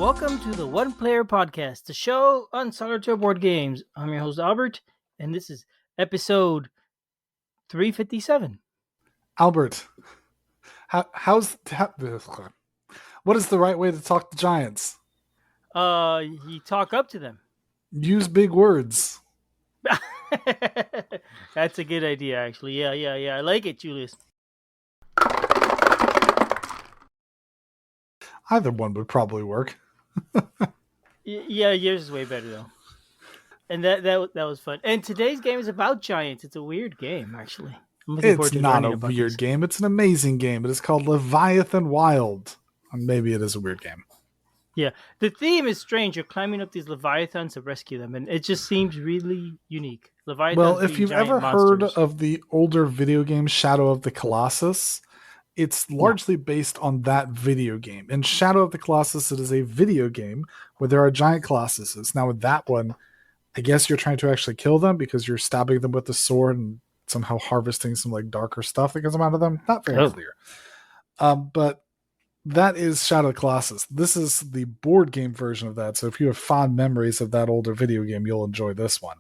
Welcome to the One Player Podcast, the show on solitaire board games. I'm your host, Albert, and this is episode 357. Albert, what is the right way to talk to giants? You talk up to them. Use big words. That's a good idea, actually. Yeah. I like it, Julius. Either one would probably work. Yeah, yours is way better, though. And that was fun. And today's game is about giants. It's a weird game, actually. It's not a weird game. It's an amazing game. It is called Leviathan Wilds. And maybe it is a weird game. Yeah. The theme is strange. You're climbing up these Leviathans to rescue them, and it just seems really unique. Leviathans, well, if you've ever heard of the older video game Shadow of the Colossus, it's largely based on that video game. In Shadow of the Colossus, it is a video game where there are giant colossuses. Now with that one, I guess you're trying to actually kill them because you're stabbing them with the sword and somehow harvesting some like darker stuff that comes out of them. Not very clear. But that is Shadow of the Colossus. This is the board game version of that. So if you have fond memories of that older video game, you'll enjoy this one.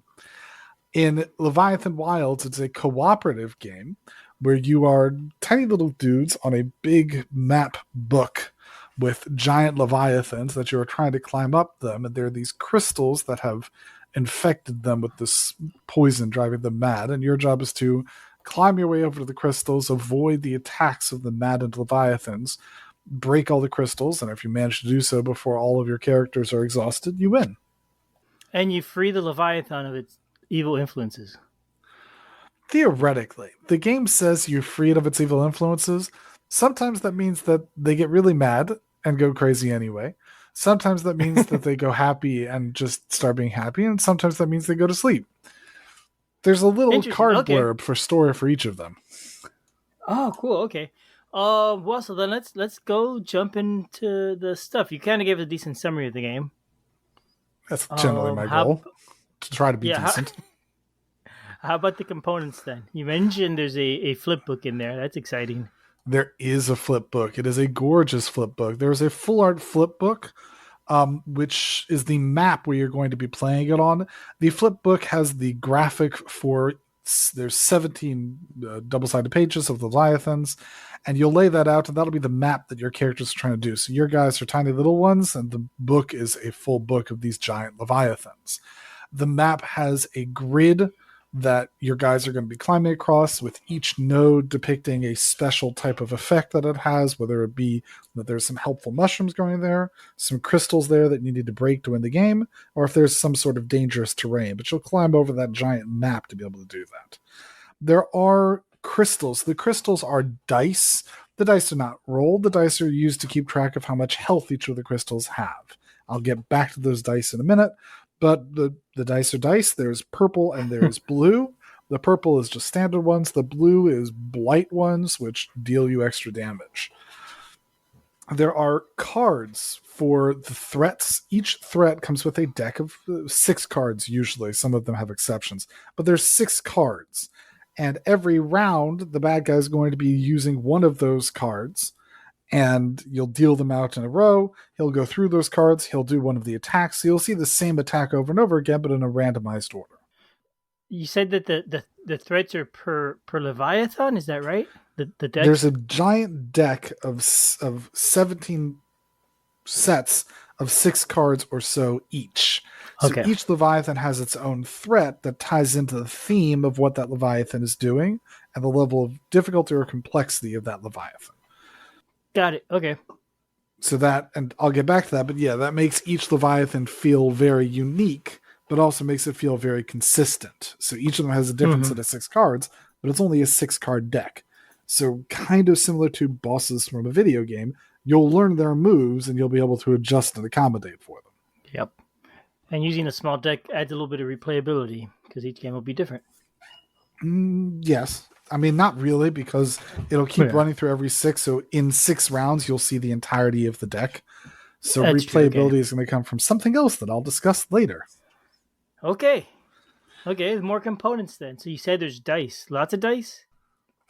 In Leviathan Wilds, it's a cooperative game where you are tiny little dudes on a big map book with giant leviathans that you are trying to climb up them. And there are these crystals that have infected them with this poison driving them mad. And your job is to climb your way over to the crystals, avoid the attacks of the maddened leviathans, break all the crystals. And if you manage to do so before all of your characters are exhausted, you win. And you free the leviathan of its evil influences. Theoretically, the game says you're freed of its evil influences. Sometimes that means that they get really mad and go crazy anyway. Sometimes that means that they go happy and just start being happy. And sometimes that means they go to sleep. There's a little card blurb for story for each of them. Oh, cool. Okay. Well, so then let's go jump into the stuff. You kind of gave a decent summary of the game. That's generally my goal, to try to be decent. How about the components then? You mentioned there's a flip book in there. That's exciting. There is a flip book. It is a gorgeous flip book. There's a full art flip book, which is the map where you're going to be playing it on. The flip book has the graphic for, there's 17 double-sided pages of the Leviathans, and you'll lay that out, and that'll be the map that your characters are trying to do. So your guys are tiny little ones, and the book is a full book of these giant Leviathans. The map has a grid that your guys are going to be climbing across, with each node depicting a special type of effect that it has, whether it be that there's some helpful mushrooms going there, some crystals there that you need to break to win the game, or if there's some sort of dangerous terrain. But you'll climb over that giant map to be able to do that. There are crystals. The crystals are dice. The dice are not rolled. The dice are used to keep track of how much health each of the crystals have. I'll get back to those dice in a minute. But the dice are dice. There's purple and there's blue. The purple is just standard ones. The blue is blight ones, which deal you extra damage. There are cards for the threats. Each threat comes with a deck of 6 cards, usually. Some of them have exceptions. But there's 6 cards. And every round, the bad guy is going to be using one of those cards. And you'll deal them out in a row. He'll go through those cards. He'll do one of the attacks. So you'll see the same attack over and over again, but in a randomized order. You said that the threats are per Leviathan. Is that right? The deck? There's a giant deck of 17 sets of 6 cards or so each. So each Leviathan has its own threat that ties into the theme of what that Leviathan is doing and the level of difficulty or complexity of that Leviathan. Got it. Okay. So that, and I'll get back to that, but yeah, that makes each Leviathan feel very unique, but also makes it feel very consistent. So each of them has a different set of 6 cards, but it's only a 6-card deck. So kind of similar to bosses from a video game, you'll learn their moves and you'll be able to adjust and accommodate for them. Yep. And using a small deck adds a little bit of replayability because each game will be different. Yes. I mean, not really, because it'll keep running through every 6. So in 6 rounds, you'll see the entirety of the deck. So that's replayability is going to come from something else that I'll discuss later. Okay, more components then. So you said there's dice. Lots of dice?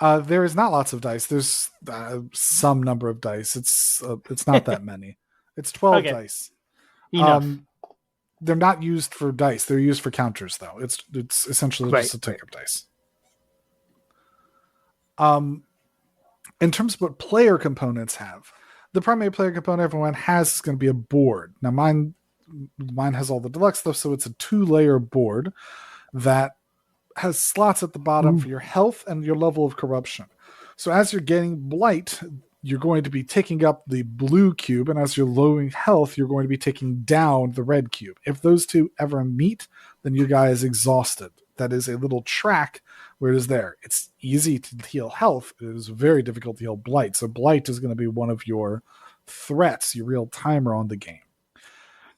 There is not lots of dice. There's some number of dice. It's not that many. It's 12 dice. Enough. They're not used for dice. They're used for counters, though. It's essentially Right. just a take-up dice. In terms of what player components have, the primary player component everyone has is going to be a board. Now, mine has all the deluxe stuff, so it's a 2-layer board that has slots at the bottom for your health and your level of corruption. So as you're getting blight, you're going to be taking up the blue cube, and as you're lowering health, you're going to be taking down the red cube. If those two ever meet, then your guy is exhausted. That is a little track where it is there. It's easy to heal health. It is very difficult to heal blight. So blight is going to be one of your threats, your real timer on the game.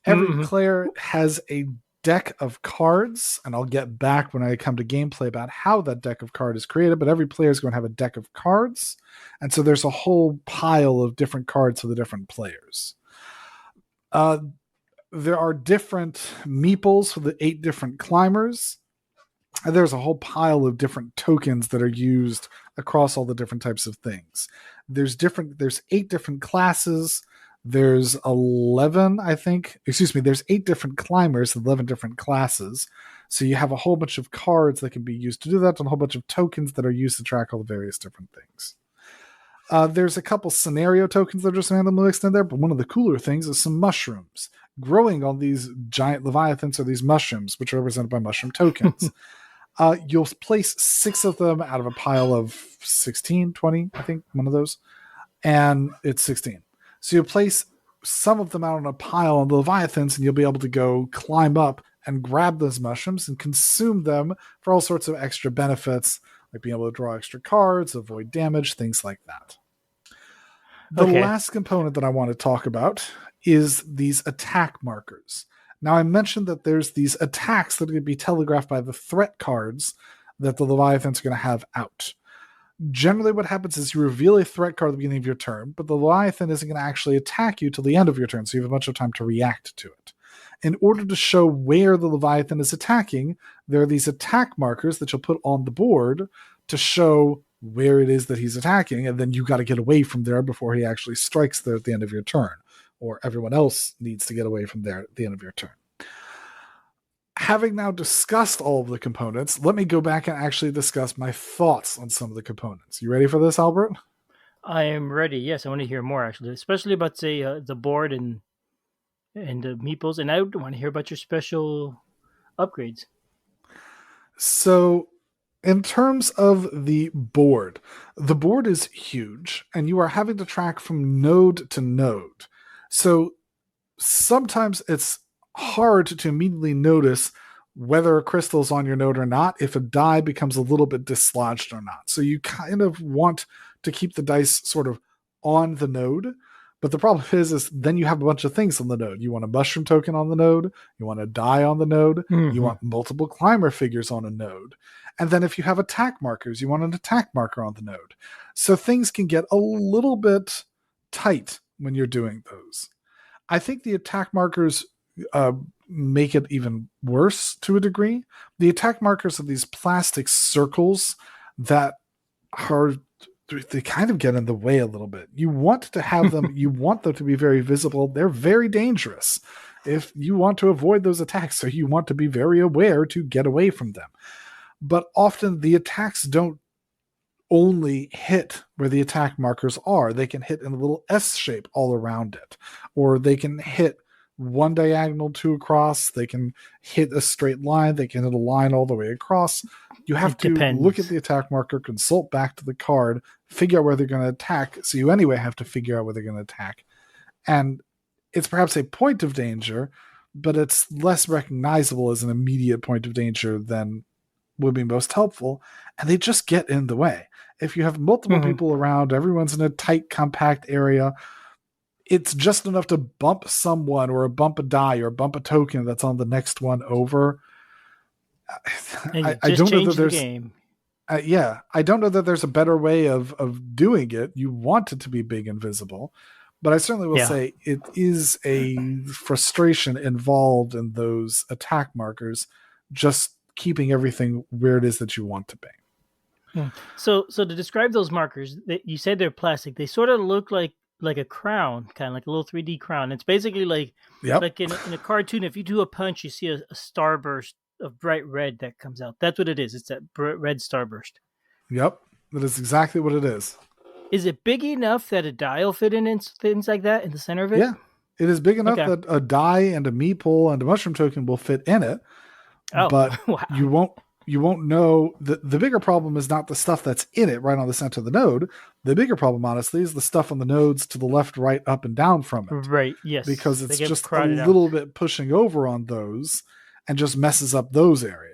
Every player has a deck of cards, and I'll get back when I come to gameplay about how that deck of cards is created, but every player is going to have a deck of cards, and so there's a whole pile of different cards for the different players. There are different meeples for the 8 different climbers, and there's a whole pile of different tokens that are used across all the different types of things. There's 8 different classes. There's 11, I think. Excuse me, there's 8 different climbers, 11 different classes. So you have a whole bunch of cards that can be used to do that, and a whole bunch of tokens that are used to track all the various different things. There's a couple scenario tokens that are just randomly mixed in there, but one of the cooler things is some mushrooms growing on these giant Leviathans, or these mushrooms, which are represented by mushroom tokens. You'll place 6 of them out of a pile of 16, 20, I think, one of those. And it's 16. So you'll place some of them out on a pile on the Leviathans, and you'll be able to go climb up and grab those mushrooms and consume them for all sorts of extra benefits, like being able to draw extra cards, avoid damage, things like that. The last component that I want to talk about is these attack markers. Now, I mentioned that there's these attacks that are going to be telegraphed by the threat cards that the Leviathans are going to have out. Generally, what happens is you reveal a threat card at the beginning of your turn, but the Leviathan isn't going to actually attack you till the end of your turn, so you have a bunch of time to react to it. In order to show where the Leviathan is attacking, there are these attack markers that you'll put on the board to show where it is that he's attacking, and then you got to get away from there before he actually strikes there at the end of your turn, or everyone else needs to get away from there at the end of your turn. Having now discussed all of the components, let me go back and actually discuss my thoughts on some of the components. You ready for this, Albert? I am ready. Yes, I want to hear more, actually, especially about, say, the board and the meeples, and I want to hear about your special upgrades. So, in terms of the board is huge, and you are having to track from node to node. So, sometimes it's hard to immediately notice whether a crystal is on your node or not, if a die becomes a little bit dislodged or not. So you kind of want to keep the dice sort of on the node, but the problem is then you have a bunch of things on the node. You want a mushroom token on the node, you want a die on the node, you want multiple climber figures on a node, and then if you have attack markers, you want an attack marker on the node. So things can get a little bit tight when you're doing those. I think the attack markers make it even worse to a degree. The attack markers are these plastic circles that they kind of get in the way a little bit. You want to have them, you want them to be very visible. They're very dangerous if you want to avoid those attacks. So you want to be very aware to get away from them. But often the attacks don't only hit where the attack markers are. They can hit in a little S shape all around it, or they can hit one diagonal, 2 across. They can hit a straight line. They can hit a line all the way across. You have to look at the attack marker, consult back to the card, figure out where they're going to attack. So you anyway have to figure out where they're going to attack. And it's perhaps a point of danger, but it's less recognizable as an immediate point of danger than would be most helpful. And they just get in the way. If you have multiple people around, everyone's in a tight, compact area, it's just enough to bump someone or bump a die or bump a token that's on the next one over. I don't know that there's game. I don't know that there's a better way of doing it. You want it to be big and visible, but I certainly will say it is a frustration involved in those attack markers, just keeping everything where it is that you want to be. So to describe those markers, you said they're plastic. They sort of look like like a crown, kind of like a little 3D crown. It's basically Yep. like in a cartoon. If you do a punch, you see a starburst of bright red that comes out. That's what it is. It's that red starburst. Yep. That is exactly what it is. Is it big enough that a die will fit in and things like that in the center of it? Yeah. It is big enough Okay. that a die and a meeple and a mushroom token will fit in it, Oh, but wow. you won't know the bigger problem is not the stuff that's in it right on the center of the node. The bigger problem, honestly, is the stuff on the nodes to the left, right, up, and down from it. Right. Yes, Because they it's get just a crowded out. little bit pushing over on those and just messes up those areas.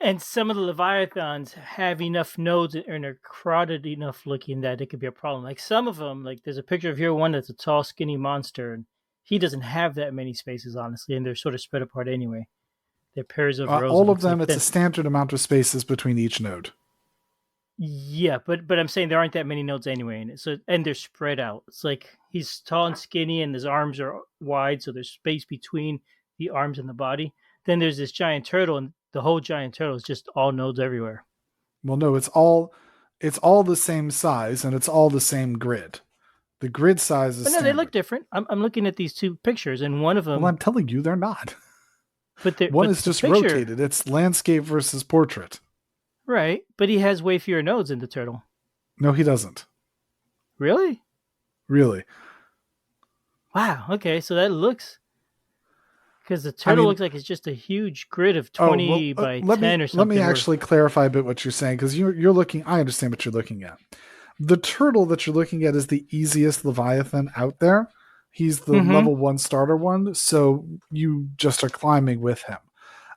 And some of the Leviathans have enough nodes and are crowded enough looking that it could be a problem. Like some of them, like there's a picture of here, one that's a tall, skinny monster, and he doesn't have that many spaces, honestly, and they're sort of spread apart anyway. They're pairs of rows All of of looks them, like it's a then. standard amount of spaces between each node. Yeah, but I'm saying there aren't that many nodes anyway in it. So and they're spread out. It's like he's tall and skinny, and his arms are wide, so there's space between the arms and the body. Then there's this giant turtle, and the whole giant turtle is just all nodes everywhere. Well, no, it's all the same size and it's all the same grid. The grid size is But no, they look standard. different. I'm looking at these two pictures, and one of Well, them, I'm telling you, they're not. One but is the just picture, rotated. It's landscape versus portrait. right? But he has way fewer nodes in the turtle. No, he doesn't. Really? Really. Wow. Okay, so that looks because the I turtle mean, looks like it's just a huge grid of oh well. 20 by Let me 10 or let me something. Where actually clarify a bit what you're saying because you're looking. I understand what you're looking at. The turtle that you're looking at is the easiest Leviathan out there. He's the mm-hmm. level 1 starter one, so you just are climbing with him.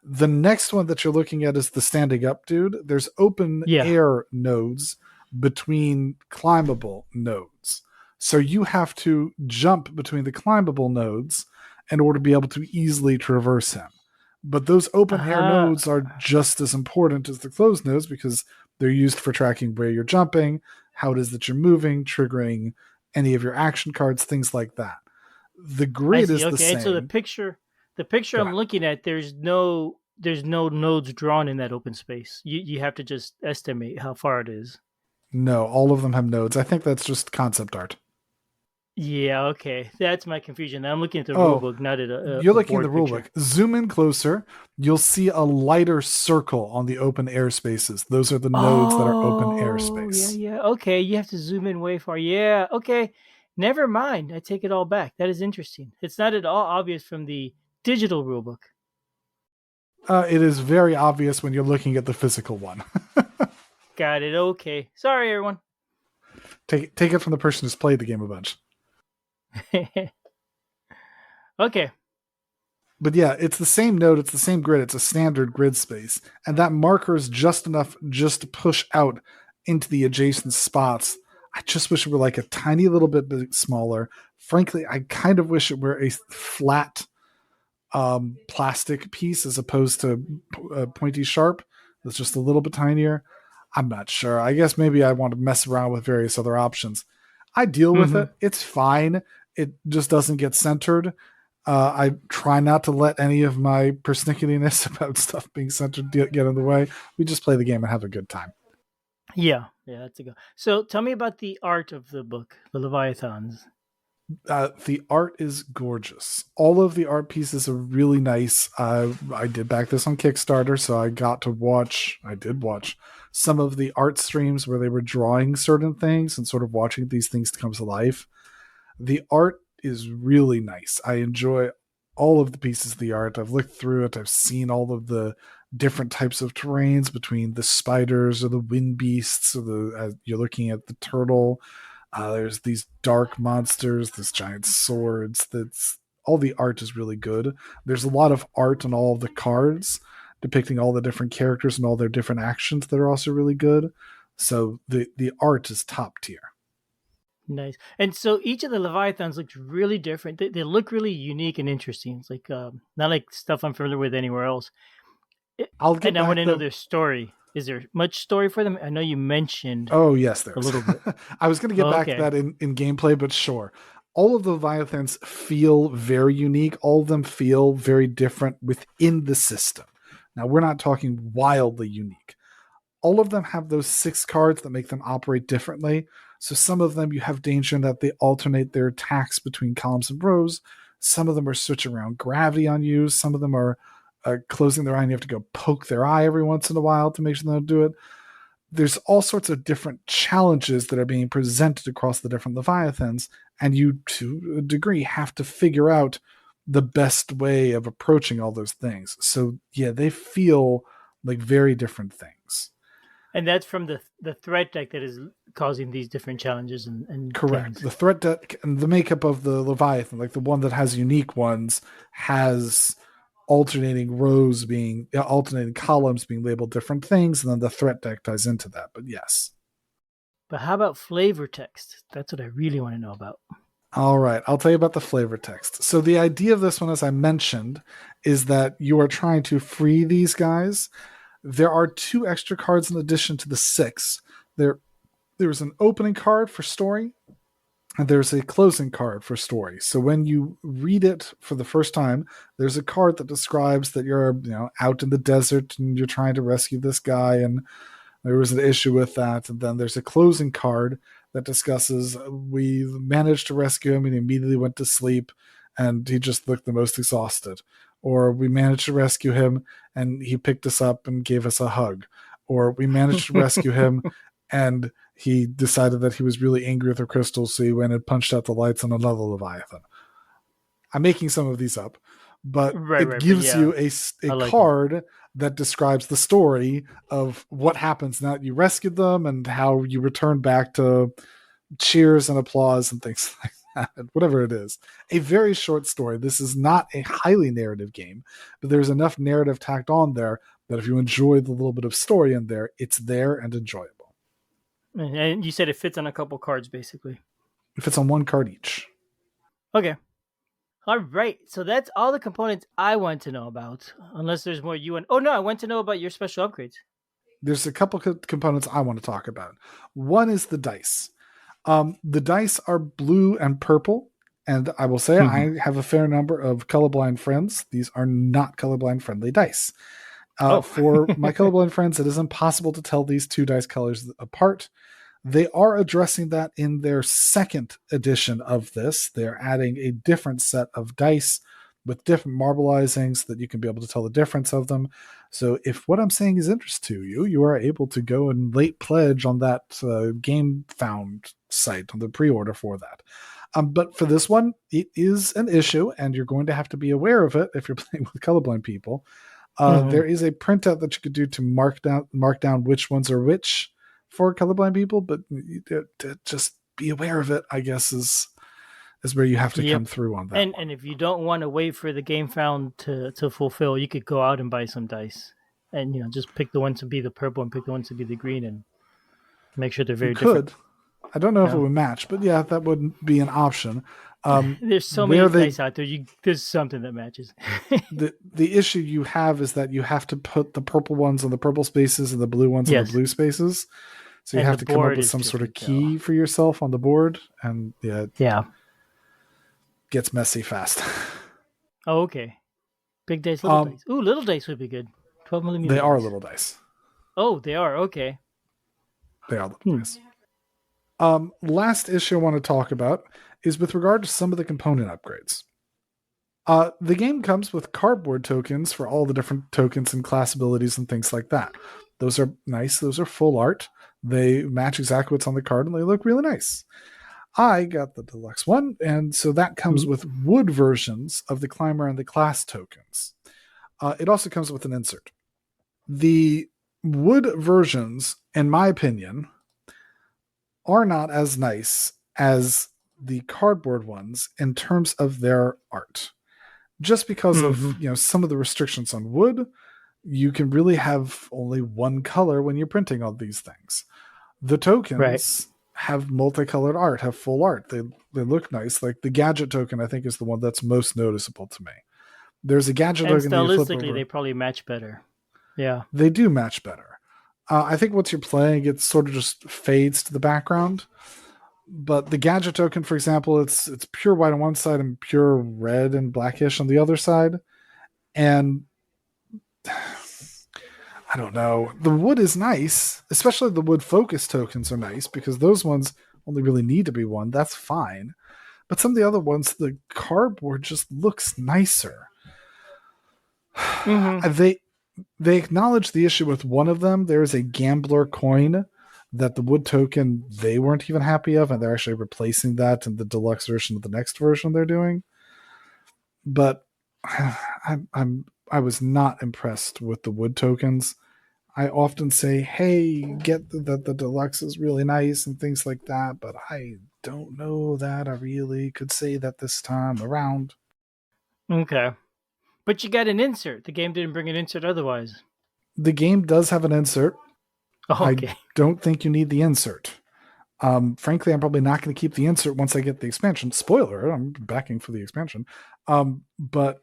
The next one that you're looking at is the standing up dude. There's open Yeah. air nodes between climbable nodes. So you have to jump between the climbable nodes in order to be able to easily traverse him. But those open air Uh, nodes are just as important as the closed nodes because they're used for tracking where you're jumping, how it is that you're moving, triggering any of your action cards, things like that. The I grid see. is the Okay, and so same. the picture Go I'm ahead. looking at, there's no nodes drawn in that open space. You have to just estimate how far it is. No, all of them have nodes. I think that's just concept art. Yeah, okay. That's my confusion. I'm looking at the rule Oh, book, not at you're a looking at the board rulebook. picture. Zoom in closer. You'll see a lighter circle on the open airspaces. Those are the nodes that are open Oh, yeah, airspace. yeah. Okay, you have to zoom in way far. Yeah, okay. Never mind. I take it all back. That is interesting. It's not at all obvious from the digital rulebook. It is very obvious when you're looking at the physical one. Got it. Okay. Sorry, everyone. Take it from the person who's played the game a bunch. Okay. But yeah, it's the same node, it's the same grid, it's a standard grid space. And that marker is just enough just to push out into the adjacent spots. I just wish it were like a tiny little bit smaller. Frankly, I kind of wish it were a flat plastic piece as opposed to pointy sharp. That's just a little bit tinier. I'm not sure. I guess maybe I want to mess around with various other options. I deal with Mm-hmm. it. It's fine. It just doesn't get centered. I try not to let any of my persnicketiness about stuff being centered get in the way. We just play the game and have a good time. Yeah. Yeah, that's a go. So tell me about the art of the book, the Leviathans. The art is gorgeous. All of the art pieces are really nice. I did back this on Kickstarter, so I did watch some of the art streams where they were drawing certain things and sort of watching these things come to life. The art is really nice. I enjoy all of the pieces of the art. I've looked through it. I've seen all of the different types of terrains between the spiders or the wind beasts or you're looking at the turtle. There's these dark monsters, this giant swords. That's all the art is really good. There's a lot of art on all of the cards depicting all the different characters and all their different actions that are also really good. So the art is top tier. Nice. And so each of the Leviathans looks really different. They look really unique and interesting. It's like not like stuff I'm familiar with anywhere else. I'll get And I want back to know the their story. Is there much story for them? I know you mentioned Oh yes, a there's. little bit. I was going to get Oh, back to okay. that in gameplay, but sure. All of the Leviathans feel very unique. All of them feel very different within the system. Now we're not talking wildly unique. All of them have those 6 cards that make them operate differently. So some of them you have danger in that they alternate their attacks between columns and rows. Some of them are switching around gravity on you. Some of them are closing their eye and you have to go poke their eye every once in a while to make sure they don't do it. There's all sorts of different challenges that are being presented across the different Leviathans, and you, to a degree, have to figure out the best way of approaching all those things. So, yeah, they feel like very different things. And that's from the threat deck that is causing these different challenges and Correct. things. The threat deck and the makeup of the Leviathan, like the one that has unique ones, has alternating rows being alternating columns being labeled different things, and then the threat deck ties into that. But yes. But how about flavor text? That's what I really want to know about. All right, I'll tell you about the flavor text. So the idea of this one, as I mentioned, is that you are trying to free these guys. There are 2 extra cards in addition to the 6. There's an opening card for story, and there's a closing card for story. So when you read it for the first time, there's a card that describes that you're, out in the desert and you're trying to rescue this guy, and there was an issue with that. And then there's a closing card that discusses we managed to rescue him and he immediately went to sleep and he just looked the most exhausted. Or we managed to rescue him and he picked us up and gave us a hug. Or we managed to rescue him and he decided that he was really angry with the crystals, so he went and punched out the lights on another Leviathan. I'm making some of these up, but it gives you a like card that describes the story of what happens now that you rescued them and how you return back to cheers and applause and things like that, whatever it is. A very short story. This is not a highly narrative game, but there's enough narrative tacked on there that if you enjoy the little bit of story in there, it's there and enjoyable. And you said it fits on a couple cards, basically. It fits on 1 card each. Okay. All right. So that's all the components I want to know about. Unless there's more you want. Oh, no. I want to know about your special upgrades. There's a couple components I want to talk about. One is the dice. The dice are blue and purple. And I will say I have a fair number of colorblind friends. These are not colorblind friendly dice. For my colorblind friends, it is impossible to tell these 2 dice colors apart. They are addressing that in their 2nd edition of this. They're adding a different set of dice with different marbleizings so that you can be able to tell the difference of them. So if what I'm saying is interest to you, you are able to go and late pledge on that Gamefound site on the pre-order for that. But for this one, it is an issue, and you're going to have to be aware of it if you're playing with colorblind people. There is a printout that you could do to mark down which ones are which for colorblind people, but just be aware of it, I guess, is where you have to come through on that. And if you don't want to wait for the Gamefound to fulfill, you could go out and buy some dice, and just pick the ones to be the purple and pick the ones to be the green, and make sure they're very different. I don't know if it would match, but yeah, that would be an option. There's so many dice out there. There's something that matches. the issue you have is that you have to put the purple ones on the purple spaces and the blue ones on the blue spaces. So you have to come up with some sort of key for yourself on the board, and gets messy fast. Oh, okay. Big dice, little dice. Ooh, little dice would be good. 12 millimeter. They are little dice. Oh, they are. Okay. They are little dice. Last issue I want to talk about is with regard to some of the component upgrades. The game comes with cardboard tokens for all the different tokens and class abilities and things like that. Those are nice. Those are full art. They match exactly what's on the card, and they look really nice. I got the deluxe one, and so that comes with wood versions of the climber and the class tokens. It also comes with an insert. The wood versions, in my opinion, are not as nice as the cardboard ones in terms of their art. Just because of some of the restrictions on wood, you can really have only one color when you're printing all these things. The tokens have multicolored art, have full art. They look nice. Like the gadget token, I think, is the one that's most noticeable to me. There's a gadget token. Stylistically, they probably match better. Yeah, they do match better. I think once you're playing, it sort of just fades to the background. But the gadget token, for example, it's pure white on one side and pure red and blackish on the other side. And I don't know. The wood is nice, especially the wood focus tokens are nice because those ones only really need to be one, that's fine. But some of the other ones, the cardboard just looks nicer. Mm-hmm. They acknowledge the issue with one of them. There's a gambler coin that the wood token they weren't even happy of, and they're actually replacing that in the deluxe version of the next version they're doing. But I was not impressed with the wood tokens. I often say, hey, get the deluxe is really nice and things like that, but I don't know that I really could say that this time around. Okay. But you got an insert. The game didn't bring an insert otherwise. The game does have an insert. Oh, I okay. don't think you need the insert. Frankly, I'm probably not going to keep the insert once I get the expansion. Spoiler, I'm backing for the expansion. But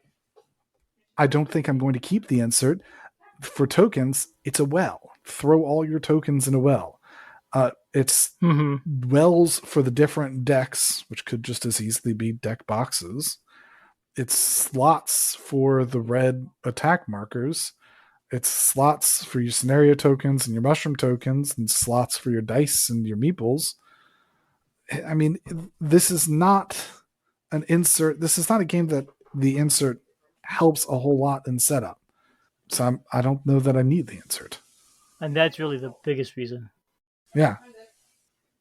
I don't think I'm going to keep the insert. For tokens, it's a well. Throw all your tokens in a well. It's Mm-hmm. wells for the different decks, which could just as easily be deck boxes. It's slots for the red attack markers. It's slots for your scenario tokens and your mushroom tokens, and slots for your dice and your meeples. I mean, this is not an insert. This is not a game that the insert helps a whole lot in setup. So I don't know that I need the insert. And that's really the biggest reason. Yeah,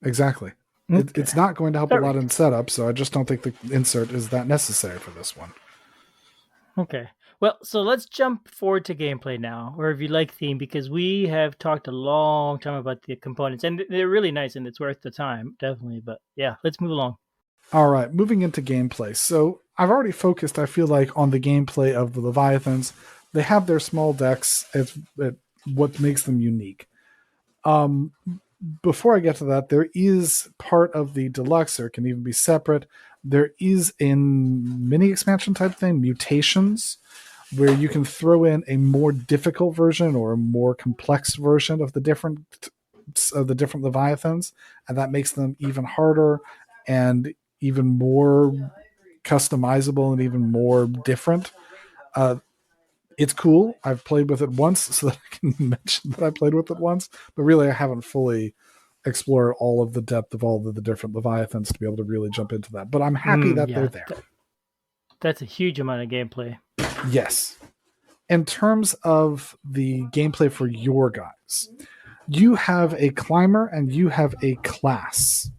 exactly. Okay. It's not going to help a All lot right. in setup, so I just don't think the insert is that necessary for this one. Okay. Well, so let's jump forward to gameplay now, or if you like theme, because we have talked a long time about the components, and they're really nice, and it's worth the time, definitely. But yeah, let's move along. All right, moving into gameplay. So I've already focused, I feel like, on the gameplay of the Leviathans. They have their small decks. It's what makes them unique. Um, Before I get to that, there is part of the deluxe, or it can even be separate. There is a mini expansion type thing, mutations, where you can throw in a more difficult version or a more complex version of the different Leviathans, and that makes them even harder and even more customizable and even more different. Uh, it's cool. I've played with it once, so that I can mention that I played with it once, but really I haven't fully explored all of the depth of all of the different Leviathans to be able to really jump into that. But I'm happy that they're Yeah, there. that's a huge amount of gameplay. Yes. In terms of the gameplay for your guys, you have a climber and you have a class.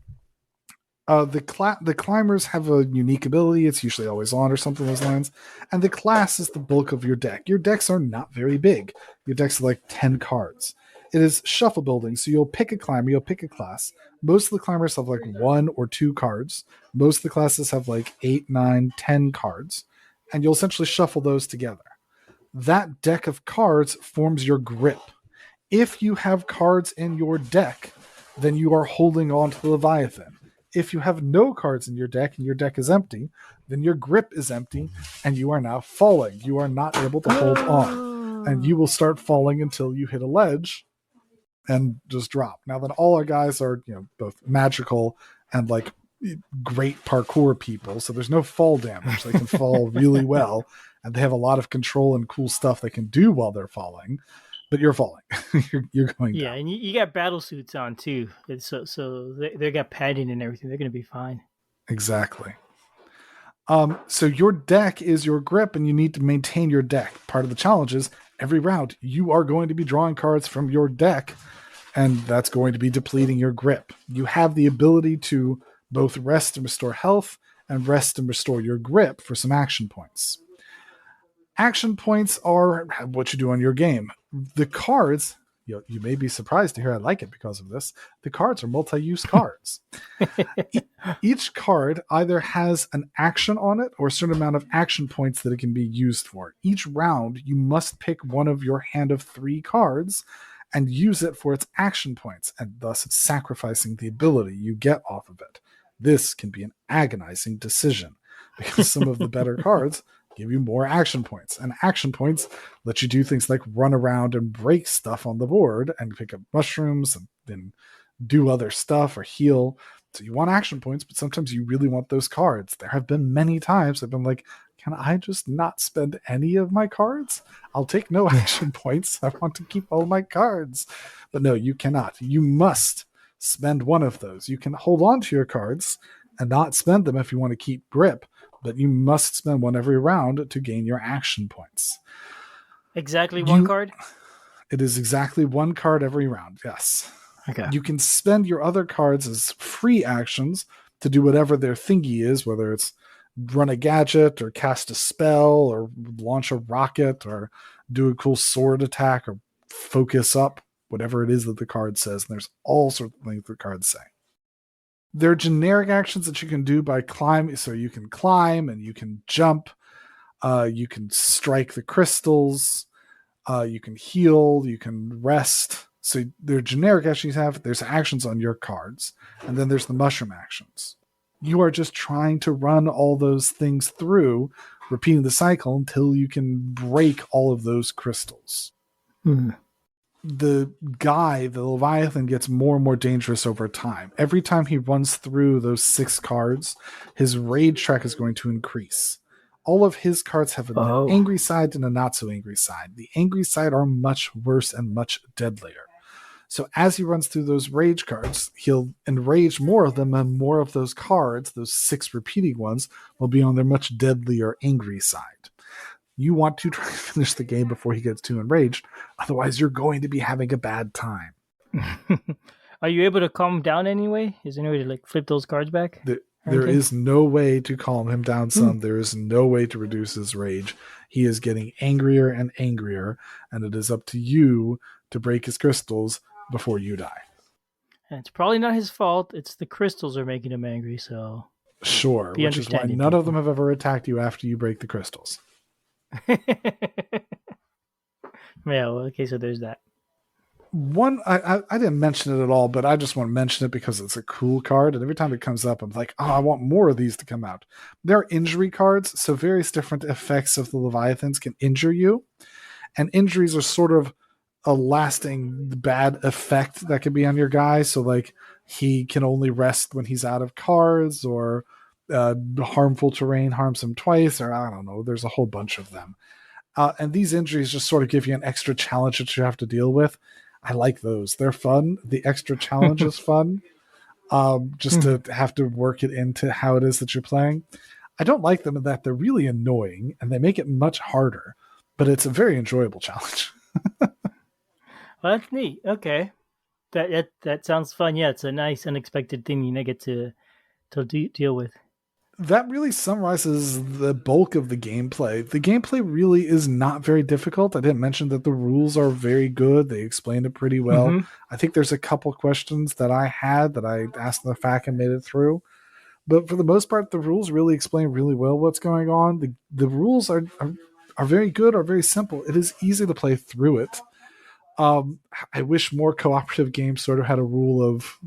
The climbers have a unique ability. It's usually always on or something along those lines. And the class is the bulk of your deck. Your decks are not very big. Your decks are like 10 cards. It is shuffle building. So you'll pick a climber, you'll pick a class. Most of the climbers have like 1 or 2 cards. Most of the classes have like 8, 9, 10 cards. And you'll essentially shuffle those together. That deck of cards forms your grip. If you have cards in your deck, then you are holding on to the Leviathan. If you have no cards in your deck and your deck is empty, then your grip is empty and you are now falling. You are not able to hold on. And you will start falling until you hit a ledge and just drop. Now that all our guys are, both magical and like great parkour people, so there's no fall damage. They can fall really well, and they have a lot of control and cool stuff they can do while they're falling. But you're falling. you're going Yeah, down. and you got battle suits on too, so they got padding and everything. They're gonna be fine. Exactly. So your deck is your grip, and you need to maintain your deck. Part of the challenge is every round you are going to be drawing cards from your deck, and that's going to be depleting your grip. You have the ability to both rest and restore health, and rest and restore your grip for some action points. Action points are what you do on your game. The cards, you may be surprised to hear I like it because of this. The cards are multi-use cards. Each card either has an action on it or a certain amount of action points that it can be used for. Each round, you must pick one of your hand of 3 cards and use it for its action points, and thus it's sacrificing the ability you get off of it. This can be an agonizing decision because some of the better cards give you more action points, and action points let you do things like run around and break stuff on the board and pick up mushrooms and then do other stuff or heal. So you want action points, but sometimes you really want those cards. There have been many times I've been like, can I just not spend any of my cards? I'll take no action points. I want to keep all my cards. But no, you cannot. You must spend one of those. You can hold on to your cards and not spend them if you want to keep grip, but you must spend one every round to gain your action points. Exactly one card? It is exactly one card every round, yes. Okay. You can spend your other cards as free actions to do whatever their thingy is, whether it's run a gadget or cast a spell or launch a rocket or do a cool sword attack or focus up, whatever it is that the card says. And there's all sorts of things the cards say. There are generic actions that you can do by climbing. So you can climb and you can jump. You can strike the crystals. You can heal. You can rest. So there are generic actions you have. There's actions on your cards. And then there's the mushroom actions. You are just trying to run all those things through, repeating the cycle until you can break all of those crystals. The guy, the Leviathan, gets more and more dangerous over time. Every time he runs through those 6 cards, his rage track is going to increase. All of his cards have an angry side and a not so angry side. The angry side are much worse and much deadlier. So as he runs through those rage cards, he'll enrage more of them, and more of those cards, those 6 repeating ones, will be on their much deadlier angry side. You want to try to finish the game before he gets too enraged. Otherwise, you're going to be having a bad time. Are you able to calm him down anyway? Is there any way to like flip those cards back? There is no way to calm him down some. There is no way to reduce his rage. He is getting angrier and angrier, and it is up to you to break his crystals before you die. And it's probably not his fault. It's the crystals are making him angry, so... Sure, which is why none of them have ever attacked you after you break the crystals. Yeah, well, okay, so there's that. One, I didn't mention it at all, but I just want to mention it because it's a cool card, and every time it comes up, I'm like, oh, I want more of these to come out. There are injury cards, so various different effects of the Leviathans can injure you, and injuries are sort of a lasting bad effect that can be on your guy, so like he can only rest when he's out of cards, or harmful terrain harms him twice, or I don't know, there's a whole bunch of them. And these injuries just sort of give you an extra challenge that you have to deal with. I like those. They're fun. The extra challenge is fun. Just to have to work it into how it is that you're playing. I don't like them in that they're really annoying and they make it much harder, but it's a very enjoyable challenge. Well, that's neat. Okay. That sounds fun. Yeah, it's a nice unexpected thing you get to deal with. That really summarizes the bulk of the gameplay. The gameplay really is not very difficult. I didn't mention that the rules are very good. They explained it pretty well. Mm-hmm. I think there's a couple questions that I had that I asked the FAQ and made it through. But for the most part, the rules really explain really well what's going on. The rules are very good, are very simple. It is easy to play through it. I wish more cooperative games sort of had a rule of,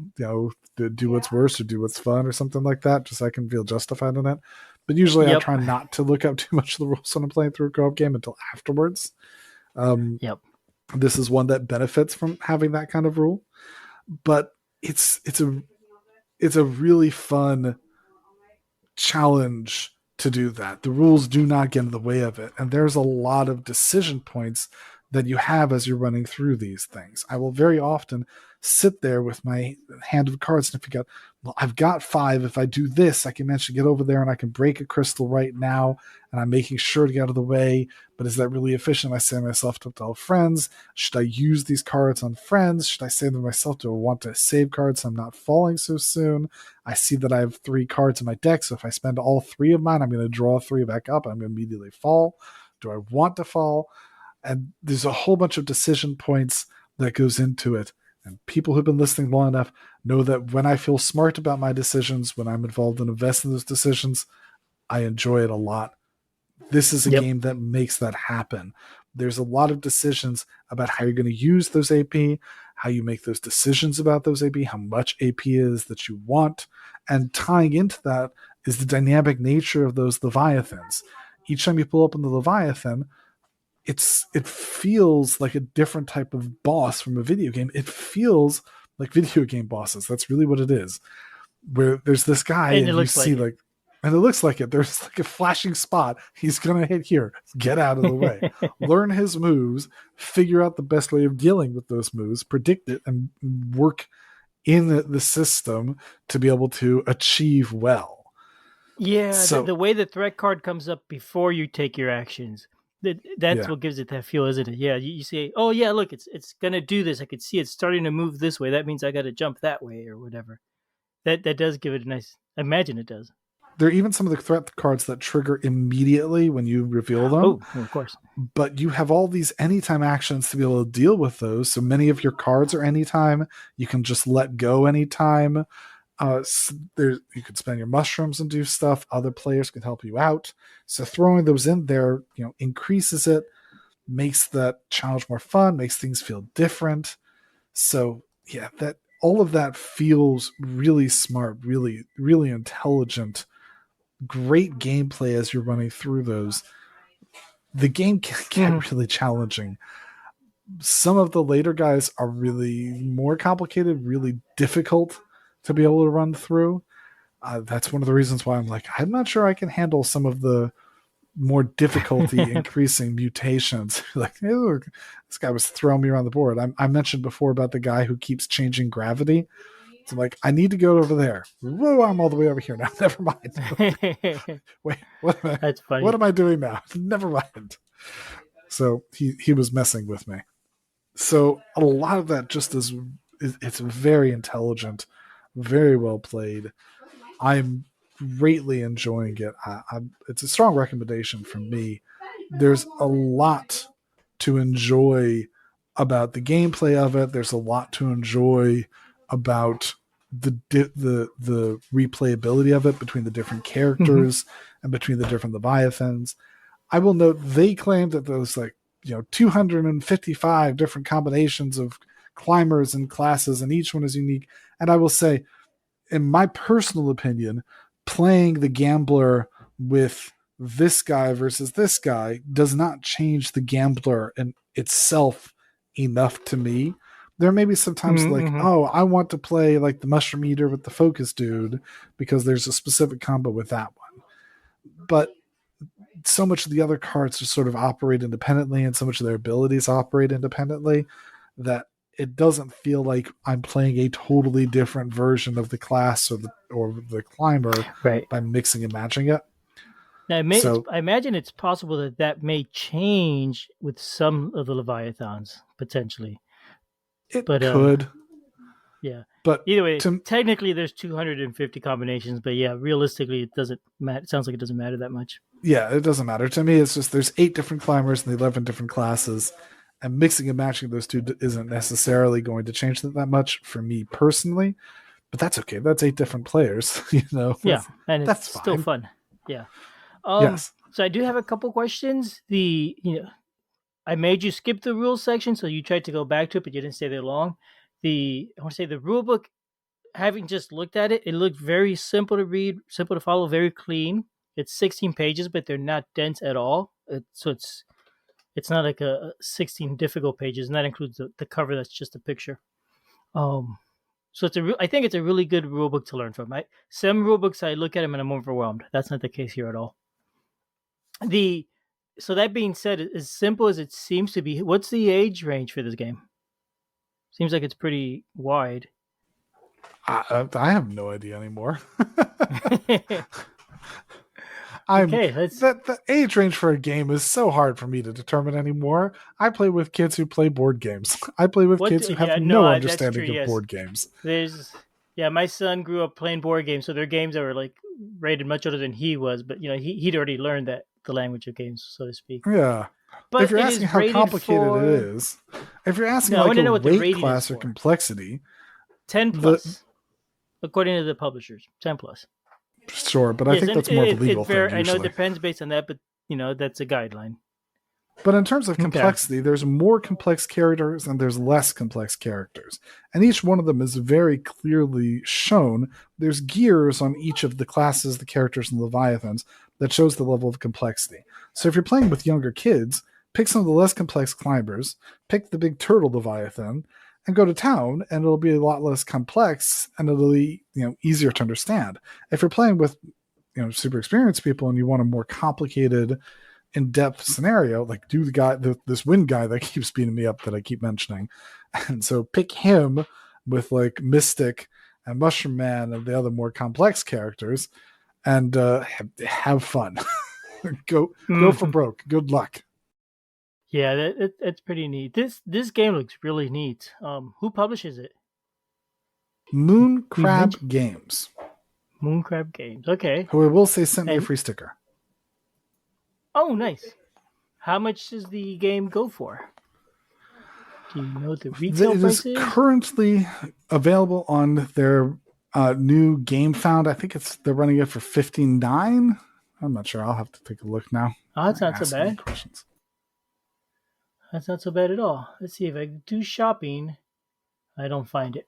do what's worse or do what's fun or something like that, just so I can feel justified in it. But usually I try not to look up too much of the rules when I'm playing through a co-op game until afterwards. This is one that benefits from having that kind of rule. But it's a really fun challenge to do that. The rules do not get in the way of it. And there's a lot of decision points that you have as you're running through these things. I will very often sit there with my hand of cards and figure out, well, I've got 5. If I do this, I can manage to get over there and I can break a crystal right now. And I'm making sure to get out of the way. But is that really efficient? I say to myself, to tell friends, should I use these cards on friends? Should I say to myself, do I want to save cards so I'm not falling so soon? I see that I have 3 cards in my deck. So if I spend all 3 of mine, I'm going to draw 3 back up. I'm going to immediately fall. Do I want to fall? And there's a whole bunch of decision points that goes into it. And people who've been listening long enough know that when I feel smart about my decisions, when I'm involved and invest in those decisions, I enjoy it a lot. This is a game that makes that happen. There's a lot of decisions about how you're going to use those AP, how you make those decisions about those AP, how much AP is that you want. And tying into that is the dynamic nature of those Leviathans. Each time you pull up on the Leviathan, it feels like a different type of boss from a video game. It feels like video game bosses. That's really what it is. Where there's this guy and you see and it looks like it. There's like a flashing spot. He's going to hit here. Get out of the way. Learn his moves, figure out the best way of dealing with those moves, predict it, and work in the system to be able to achieve well. Yeah, So the way the threat card comes up before you take your actions, that's yeah, what gives it that feel, isn't it? Yeah, you say, "Oh yeah, look, it's gonna do this. I could see it starting to move this way. That means I got to jump that way or whatever." That does give it a nice. I imagine it does. there are even some of the threat cards that trigger immediately when you reveal them, Oh, well, of course. but you have all these anytime actions to be able to deal with those. So many of your cards are anytime. You can just let go anytime. You can spend your mushrooms and do stuff. Other players can help you out. So throwing those in there, increases it, makes that challenge more fun, makes things feel different. So yeah, that all of that feels really smart, really, really intelligent. Great gameplay as you're running through those. The game can Hmm. get really challenging. Some of the later guys are really more complicated, really difficult to be able to run through. That's one of the reasons why I'm like, I'm not sure I can handle some of the more difficulty increasing mutations. Like, hey, look, this guy was throwing me around the board. I mentioned before about the guy who keeps changing gravity. So I'm like, I need to go over there. Whoa, I'm all the way over here now. Never mind. Wait, That's what funny. am I doing now? Never mind. So he was messing with me. So a lot of that just it's very intelligent, very well played. I'm greatly enjoying it. It's a strong recommendation from me. There's a lot to enjoy about the gameplay of it. There's a lot to enjoy about the replayability of it between the different Hmm. characters and between the different Leviathans. I will note they claimed that there was 255 different combinations of climbers and classes, and each one is unique. And I will say, in my personal opinion, playing the gambler with this guy versus this guy does not change the gambler in itself enough to me. There may be sometimes like, Hmm. oh, I want to play like the mushroom eater with the focus dude because there's a specific combo with that one. But so much of the other cards just sort of operate independently and so much of their abilities operate independently that it doesn't feel like I'm playing a totally different version of the class or the climber Right. by mixing and matching it. Now, So I imagine it's possible that may change with some of the Leviathans potentially, it but could, yeah. but Either way, to technically there's 250 combinations, but yeah, realistically it doesn't matter. It sounds like it doesn't matter that much. yeah, it doesn't matter to me. It's just there's 8 different climbers and 11 different classes, and mixing and matching those two isn't necessarily going to change that much for me personally. But that's okay. That's 8 different players. Yeah, and it's That's still fine. fun. Yeah. Yes. So I do have a couple questions. I made you skip the rules section, so you tried to go back to it, but you didn't stay there long. I want to say the rule book, having just looked at it, it looked very simple to read, simple to follow, very clean. It's 16 pages, but they're not dense at all. It's not like a 16 difficult pages, and that includes the cover that's just a picture. Um, so I think it's a really good rule book to learn from. Some rule books I look at them and I'm overwhelmed. That's not the case here at all. The So that being said, as simple as it seems to be, what's the age range for this game? Seems like it's pretty wide. I have no idea anymore. Okay, I'm let's. that the age range for a game is so hard for me to determine anymore. I play with kids who play board games. I play with kids who have Yeah, no, no that's true. understanding of Yes, board games. there's. Yeah, my son grew up playing board games, so they're games that were like rated much older than he was. But he'd already learned that the language of games, so to speak. Yeah. If But you're it asking is how rated complicated it for. is, if you're asking No, I like want to a know what the weight rating is class or for. complexity, 10 the plus, according to the publishers. 10 plus. sure, but I Yes, think and that's more of a legal thing I know it usually. depends based on that, but that's a guideline. But in terms of Okay. complexity, there's more complex characters and there's less complex characters. And each one of them is very clearly shown. There's gears on each of the classes, the characters, and Leviathans that shows the level of complexity. So if you're playing with younger kids, pick some of the less complex climbers, pick the big turtle Leviathan, and go to town, and it'll be a lot less complex and it'll be easier to understand. If you're playing with super experienced people and you want a more complicated in-depth scenario, like this wind guy that keeps beating me up that I keep mentioning, and so pick him with like Mystic and Mushroom Man and the other more complex characters, and have fun. Go for broke. Good luck. Yeah, that's pretty neat. This game looks really neat. Who publishes it? Moon We Crab mentioned Games, Mooncrab Games. Okay. who I will say sent me a And free sticker. oh, nice. How much does the game go for? Do you know what the retail It price is is? currently available on their new Gamefound. I think they're running it for $59. I'm not sure. I'll have to take a look now. Oh, that's not so Ask any bad. questions. That's not so bad at all. Let's see if I do shopping. I don't find it.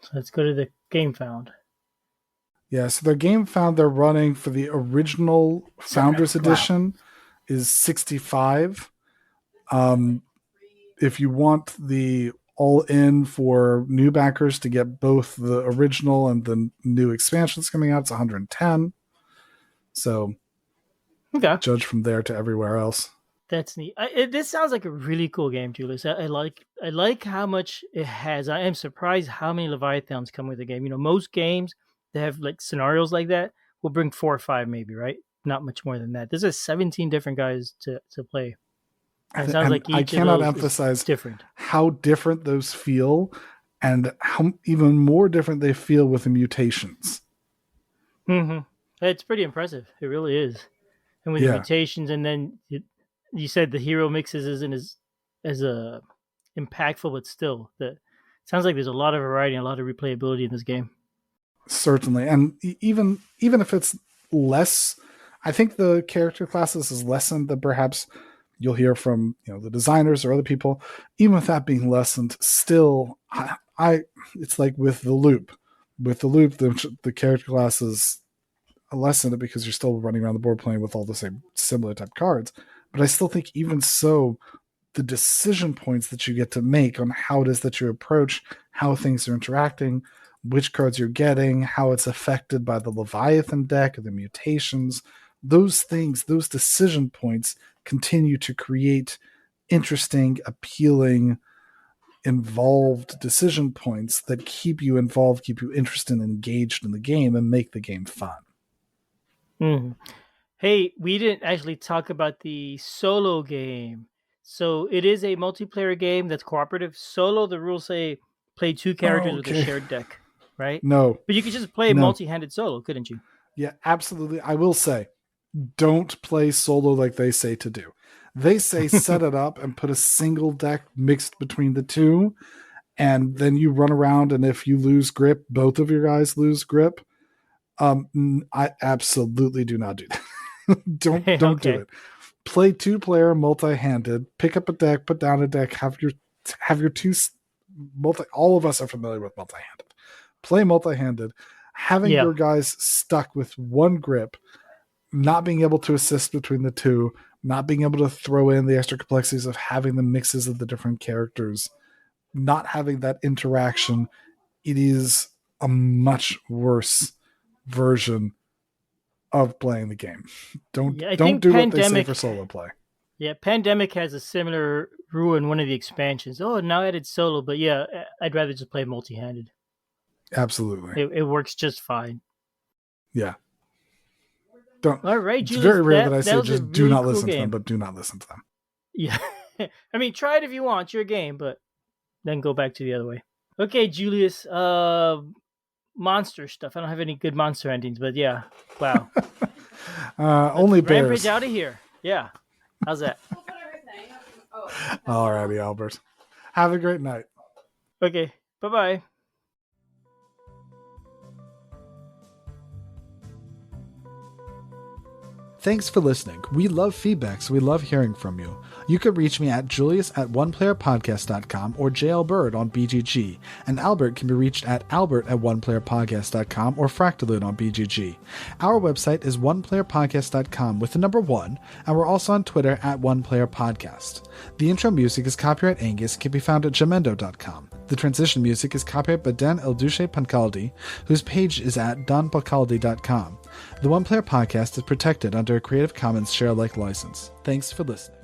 So let's go to the Game Found. Yeah, so their Gamefound they're running for the original Founders Edition is $65. If you want the all-in for new backers to get both the original and the new expansions coming out, it's $110. So Okay. judge from there to everywhere else. That's neat. This sounds like a really cool game, Julius. I like how much it has. I am surprised how many Leviathans come with the game. You know, most games that have like scenarios like that will bring 4 or 5, maybe, right? Not much more than that. This is 17 different guys to play. And it sounds like each I cannot of those emphasize is different. how different those feel, and how even more different they feel with the mutations. Mm-hmm. It's pretty impressive. It really is. And with the mutations, and then you said the hero mixes isn't as impactful, but still, it sounds like there's a lot of variety and a lot of replayability in this game. Certainly, and even if it's less, I think the character classes is lessened than perhaps you'll hear from the designers or other people. Even with that being lessened, still, I it's like with the loop. With the loop, the character classes lessened it because you're still running around the board playing with all the same similar type cards. But I still think even so, the decision points that you get to make on how it is that you approach, how things are interacting, which cards you're getting, how it's affected by the Leviathan deck, the mutations, those things, those decision points continue to create interesting, appealing, involved decision points that keep you involved, keep you interested and engaged in the game, and make the game fun. Mm-hmm. Hey, we didn't actually talk about the solo game. So it is a multiplayer game that's cooperative. Solo, the rules say play 2 characters with a shared deck, right? No. But you could just play multi-handed solo, couldn't you? Yeah, absolutely. I will say, don't play solo like they say to do. They say set it up and put a single deck mixed between the two, and then you run around, and if you lose grip, both of your guys lose grip. I absolutely do not do that. don't do it. Play 2-player multi-handed. Pick up a deck, put down a deck. Have your two all of us are familiar with multi-handed. Play multi-handed. Having your guys stuck with one grip, not being able to assist between the two, not being able to throw in the extra complexities of having the mixes of the different characters, not having that interaction, it is a much worse version of playing the game. Don't do what they say for solo play. Yeah, Pandemic has a similar rule in one of the expansions. Oh, now added solo, but yeah, I'd rather just play multi-handed. Absolutely. It works just fine. Yeah. All right, it's Julius, very rare that I say just really do not cool listen game. to them, but do not listen to them. Yeah. I mean, try it if you want. It's your game, but then go back to the other way. Okay, Julius, monster stuff. I don't have any good monster endings, but yeah. Wow. Only bears. Rampage out of here. Yeah. How's that? All righty, Albert. Have a great night. Okay. Bye-bye. Thanks for listening. We love feedback, so we love hearing from you. You can reach me at julius@oneplayerpodcast.com or JLBird on BGG, and Albert can be reached at albert@oneplayerpodcast.com or Fractalune on BGG. Our website is oneplayerpodcast.com with the number 1, and we're also on Twitter at oneplayerpodcast. The intro music is copyright Angus and can be found at jamendo.com. The transition music is copyright by Dan Elduce Pancaldi, whose page is at donpancaldi.com. The One Player Podcast is protected under a Creative Commons share-alike license. Thanks for listening.